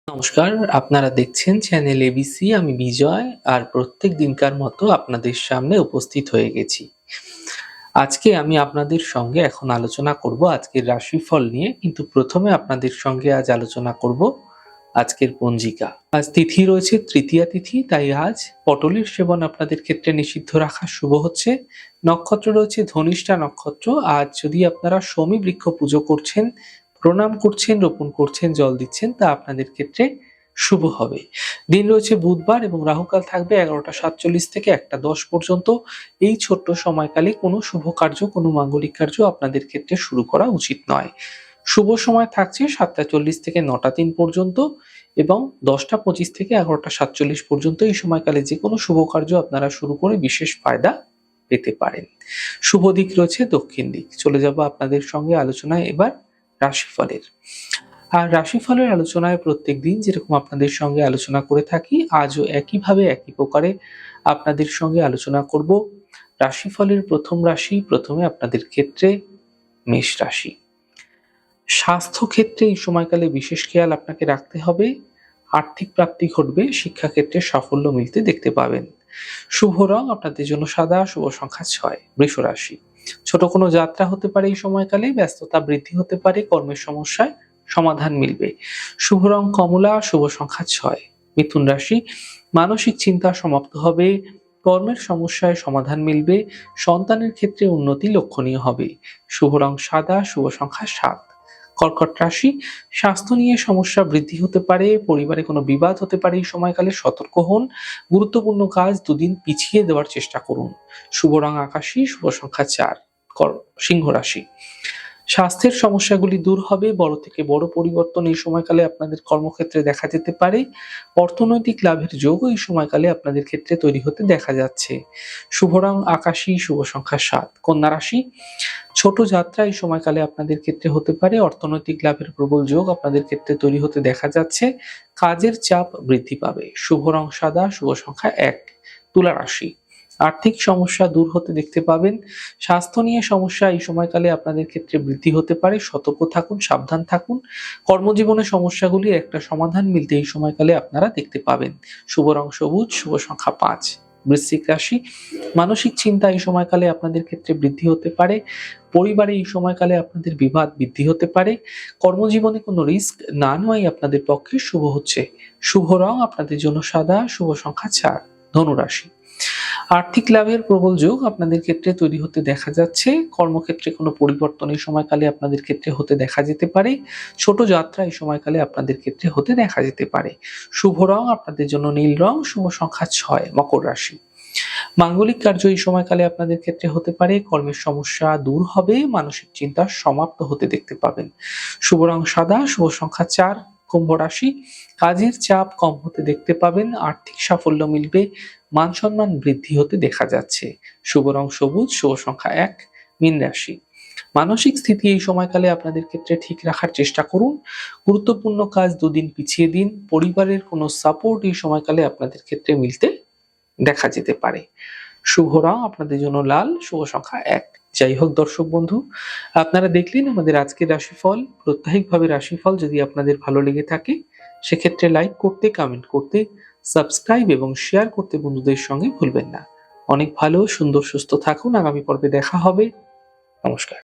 নমস্কার, আপনারা দেখছেন চ্যানেল এবিসি। আমি বিজয়। আর প্রত্যেক দিনকার মতো আপনাদের সামনে উপস্থিত হয়ে গেছি। আজকে আমি আপনাদের সঙ্গে এখন আলোচনা করব আজকের রাশিফল নিয়ে, কিন্তু প্রথমে আপনাদের সঙ্গে আজ আলোচনা করব আজকের পঞ্জিকা। আজ তিথি রয়েছে তৃতীয়া তিথি, তাই আজ পটলের সেবন আপনাদের ক্ষেত্রে নিষিদ্ধ রাখা শুভ হচ্ছে। নক্ষত্র রয়েছে ধনিষ্ঠা নক্ষত্র। আজ যদি আপনারা শমী বৃক্ষ পুজো করছেন, প্রণাম করছেন, রোপণ করছেন, জল দিচ্ছেন, তা আপনাদের ক্ষেত্রে শুভ হবে। দিন রয়েছে বুধবার এবং রাহুকাল থাকবে 11:47 থেকে 1:10 পর্যন্ত। এই ছোট্ট সময়কালে কোনো শুভ কার্য, কোনো মাঙ্গলিক কার্য আপনাদের ক্ষেত্রে শুরু করা উচিত নয়। শুভ সময় থাকছে 7:40 থেকে 9:03 পর্যন্ত এবং 10:25 থেকে 11:47 পর্যন্ত। এই সময়কালে যে কোনো শুভ কার্য আপনারা শুরু করে বিশেষ ফায়দা পেতে পারেন। শুভ দিক রয়েছে দক্ষিণ দিক। চলে যাব আপনাদের সঙ্গে আলোচনায় এবার রাশিফলের। আর রাশিফলের আলোচনায় প্রত্যেকদিন যেরকম আপনাদের সঙ্গে আলোচনা করে থাকি, আজও একইভাবে একই প্রকারে আপনাদের সঙ্গে আলোচনা করব। রাশিফলের প্রথম রাশি, প্রথমে আপনাদের ক্ষেত্রে মেষ রাশি। স্বাস্থ্য ক্ষেত্রে এই সময়কালে বিশেষ খেয়াল আপনাকে রাখতে হবে। আর্থিক প্রাপ্তি ঘটবে, শিক্ষাক্ষেত্রে সাফল্য মিলতে দেখতে পাবেন। শুভ রং আপনাদের জন্য সাদা, শুভ সংখ্যা 6। বৃষ রাশি। ছোট কোনো যাত্রা হতে পারে এই সময়কালে, ব্যস্ততা বৃদ্ধি হতে পারে, কর্মের সমস্যায় সমাধান মিলবে। শুভ রং কমলা, শুভ সংখ্যা 6। মিথুন রাশি। মানসিক চিন্তা সমাপ্ত হবে, কর্মের সমস্যায় সমাধান মিলবে, সন্তানের ক্ষেত্রে উন্নতি লক্ষণীয় হবে। শুভ রং সাদা, শুভ সংখ্যা 7। কর্কট রাশি। স্বাস্থ্য নিয়ে সমস্যা বৃদ্ধি হতে পারে, পরিবারে কোনো বিবাদ হতে পারে এই সময়কালে, সতর্ক হন। গুরুত্বপূর্ণ কাজ দুদিন পিছিয়ে দেওয়ার চেষ্টা করুন। শুভ রং আকাশী, শুভ সংখ্যা 4। সিংহ রাশি। স্বাস্থ্যের সমস্যাগুলি দূর হবে, বড় থেকে বড় পরিবর্তন এই সময়কালে আপনাদের কর্মক্ষেত্রে দেখা যেতে পারে। অর্থনৈতিক লাভের যোগ এই সময়কালে আপনাদের ক্ষেত্রে তৈরি হতে দেখা যাচ্ছে। শুভ রং আকাশী, শুভ সংখ্যা 7। কন্যা রাশি। ছোট যাত্রা এই সময়কালে আপনাদের ক্ষেত্রে হতে পারে, অর্থনৈতিক লাভের প্রবল যোগ আপনাদের ক্ষেত্রে তৈরি হতে দেখা যাচ্ছে। কাজের চাপ বৃদ্ধি পাবে। শুভ রং সাদা, শুভ সংখ্যা 1। তুলা রাশি। আর্থিক সমস্যা দূর হতে দেখতে পাবেন। স্বাস্থ্য নিয়ে সমস্যা এই সময়কালে আপনাদের ক্ষেত্রে বৃদ্ধি হতে পারে, সতর্ক থাকুন, সাবধান থাকুন। কর্মজীবনে সমস্যাগুলির একটা সমাধান মিলতে এই সময়কালে আপনারা দেখতে পাবেন। শুভ রং সবুজ, শুভ সংখ্যা 5। বৃশ্চিক রাশি। মানসিক চিন্তা এই সময়কালে আপনাদের ক্ষেত্রে বৃদ্ধি হতে পারে, পরিবারে এই সময়কালে আপনাদের বিবাদ বৃদ্ধি হতে পারে। কর্মজীবনে কোনো রিস্ক না নেওয়াই আপনাদের পক্ষে শুভ হচ্ছে। শুভ রং আপনাদের জন্য সাদা, শুভ সংখ্যা 4। ধনুরাশি। আর্থিক লাভের প্রবল যোগ আপনাদের ক্ষেত্রে তৈরি হতে দেখা যাচ্ছে। কর্মক্ষেত্রে কোনো পরিবর্তন এই সময়কালে আপনাদের ক্ষেত্রে হতে দেখা যেতে পারে। ছোট যাত্রা এই সময়কালে আপনাদের ক্ষেত্রে হতে দেখা যেতে পারে। শুভ রং আপনাদের জন্য নীল রং, শুভ সংখ্যা 6। মকর রাশি। মাঙ্গলিক কার্য এই সময়কালে আপনাদের ক্ষেত্রে হতে পারে, কর্মের সমস্যা দূর হবে, মানসিক চিন্তা সমাপ্ত হতে দেখতে পাবেন। শুভ রং সাদা, শুভ সংখ্যা 4। কুম্ভ রাশি। কাজের চাপ কম হতে দেখতে পাবেন, আর্থিক সাফল্য মিলবে, মান সম্মান বৃদ্ধি হতে দেখা যাচ্ছে। শুভ রং সবুজ, শুভ সংখ্যা 1। মীন রাশি। মানসিক স্থিতি এই সময়কালে আপনাদের ক্ষেত্রে ঠিক রাখার চেষ্টা করুন। গুরুত্বপূর্ণ কাজ দুদিন পিছিয়ে দিন। পরিবারের কোনো সাপোর্ট এই সময়কালে আপনাদের ক্ষেত্রে মিলতে দেখা যেতে পারে। শুভ রং আপনাদের জন্য লাল, শুভ সংখ্যা 1। যাই হোক দর্শক বন্ধু, আপনারা দেখলেন আমাদের আজকের রাশিফল। প্রত্যাহিকভাবে রাশিফল যদি আপনাদের ভালো লেগে থাকে, সেক্ষেত্রে লাইক করতে, কমেন্ট করতে, সাবস্ক্রাইব এবং শেয়ার করতে বন্ধুদের সঙ্গে ভুলবেন না। অনেক ভালো, সুন্দর, সুস্থ থাকুন। আগামী পর্বে দেখা হবে। নমস্কার।